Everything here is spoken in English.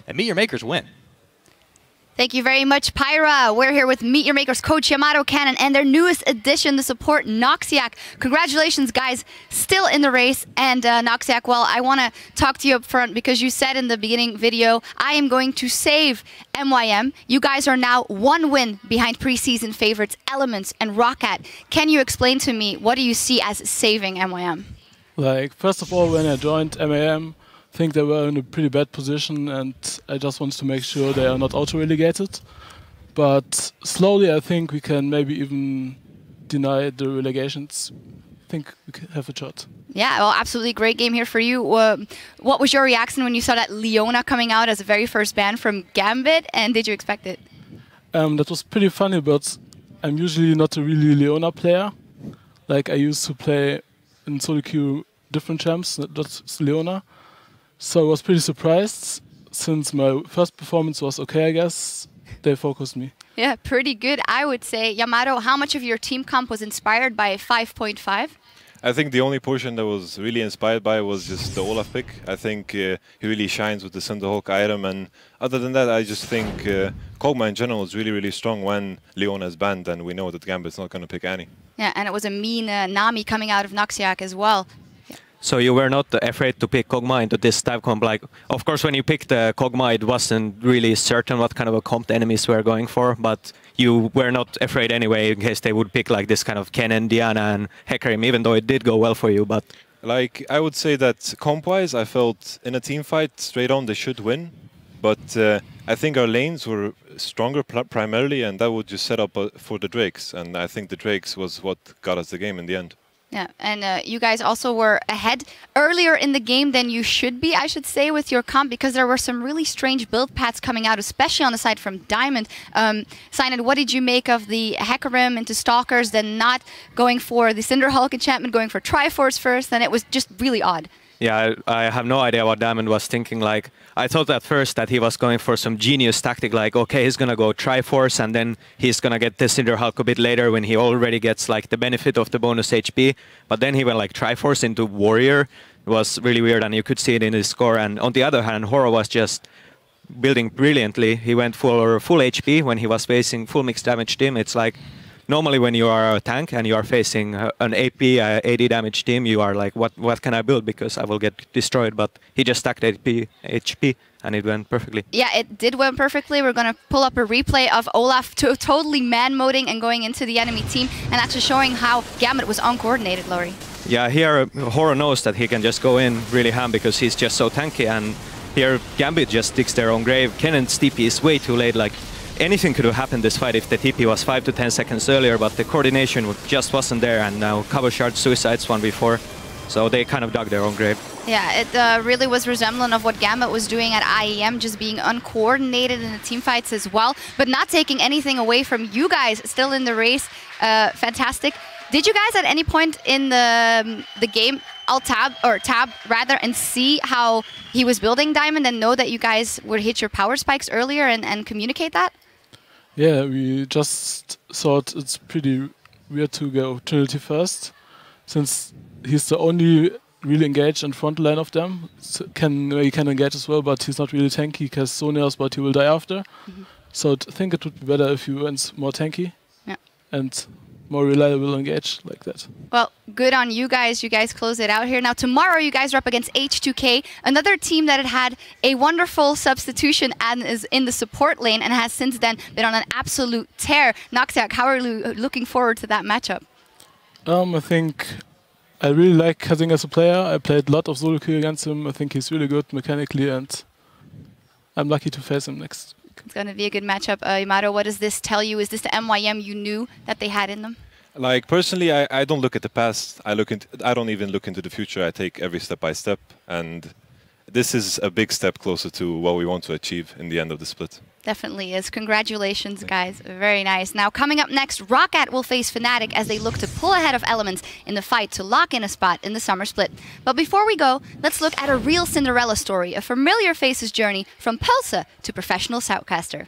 and MeetYourMakers win. Thank you very much, Pyra. We're here with MeetYourMakers coach Yamato Cannon and their newest addition, the support Noxiac. Congratulations, guys. Still in the race. And Noxiac, well, I want to talk to you up front because you said in the beginning video, I am going to save MYM. You guys are now 1 win behind preseason favorites Elements and Roccat. Can you explain to me, what do you see as saving MYM? Like, first of all, when I joined MAM, I think they were in a pretty bad position, and I just wanted to make sure they are not auto-relegated. But slowly, I think we can maybe even deny the relegations. I think we can have a shot. Yeah, well, absolutely great game here for you. What was your reaction when you saw that Leona coming out as the very first ban from Gambit, and did you expect it? That was pretty funny, but I'm usually not a really Leona player. Like, I used to play in solo queue different champs, not just Leona. So I was pretty surprised. Since my first performance was okay, I guess, they focused me. Yeah, pretty good, I would say. Yamato, how much of your team comp was inspired by 5.5? I think the only portion that was really inspired by was just the Olaf pick. I think he really shines with the Cinderhawk item, and other than that, I just think Kog'Maw in general is really, really strong when Leona is banned, and we know that Gambit's not going to pick Annie. Yeah, and it was a mean Nami coming out of Noxiac as well. So you were not afraid to pick Kog'Maw into this type comp? Like, of course, when you picked Kog'Maw, it wasn't really certain what kind of a comp the enemies were going for, but you were not afraid anyway in case they would pick like this kind of Kennen, Diana, and Hecarim, even though it did go well for you. But like, I would say that comp-wise, I felt in a team fight straight on they should win, but I think our lanes were stronger primarily, and that would just set up for the Drakes, and I think the Drakes was what got us the game in the end. Yeah, and you guys also were ahead earlier in the game than you should be, I should say, with your comp, because there were some really strange build paths coming out, especially on the side from Diamond. Sinan, what did you make of the Hecarim into Stalkers, then not going for the Cinderhulk enchantment, going for Triforce first, and it was just really odd. yeah, I have no idea what Diamond was thinking. Like, I thought at first that he was going for some genius tactic, like, okay, he's gonna go Triforce, and then he's gonna get the Cinderhulk a bit later when he already gets like the benefit of the bonus HP. But then he went like Triforce into Warrior. It was really weird, and you could see it in his score. And on the other hand, Horo was just building brilliantly. He went for full HP when he was facing full mixed damage team. It's like, normally when you are a tank and you are facing an AP, AD damage team, you are like, what can I build because I will get destroyed? But he just stacked HP and it went perfectly. Yeah, it did went perfectly. We're going to pull up a replay of Olaf totally man-moding and going into the enemy team and actually showing how Gambit was uncoordinated, Laurie. Yeah, here Horo knows that he can just go in really ham because he's just so tanky, and here Gambit just digs their own grave. Kennen's TP is way too late. Like, anything could have happened this fight if the TP was 5 to 10 seconds earlier, but the coordination just wasn't there, and now Cover Shard suicides 1v4, so they kind of dug their own grave. Yeah, it really was resemblant of what Gambit was doing at IEM, just being uncoordinated in the team fights as well, but not taking anything away from you guys, still in the race. Fantastic. Did you guys at any point in the game tab rather and see how he was building Diamond and know that you guys would hit your power spikes earlier and communicate that? Yeah, we just thought it's pretty weird to go Trinity first, since he's the only really engaged in front line of them. So he can engage as well, but he's not really tanky. He has Sonias, but he will die after. So I think it would be better if he went more tanky and more reliable engage like that. Well, good on you guys. You guys close it out here. Now tomorrow you guys are up against H2K, another team that had a wonderful substitution and is in the support lane and has since then been on an absolute tear. Noxiac, how are you looking forward to that matchup? I think I really like Kazing as a player. I played a lot of solo queue against him. I think he's really good mechanically, and I'm lucky to face him next. It's going to be a good matchup. Yamato, what does this tell you? Is this the MYM you knew that they had in them? Like, personally, I don't look at the past. I don't even look into the future. I take every step by step, and this is a big step closer to what we want to achieve in the end of the split. Definitely is. Congratulations, guys. Very nice. Now, coming up next, Roccat will face Fnatic as they look to pull ahead of Elements in the fight to lock in a spot in the summer split. But before we go, let's look at a real Cinderella story, a familiar face's journey from Pulsa to professional shoutcaster.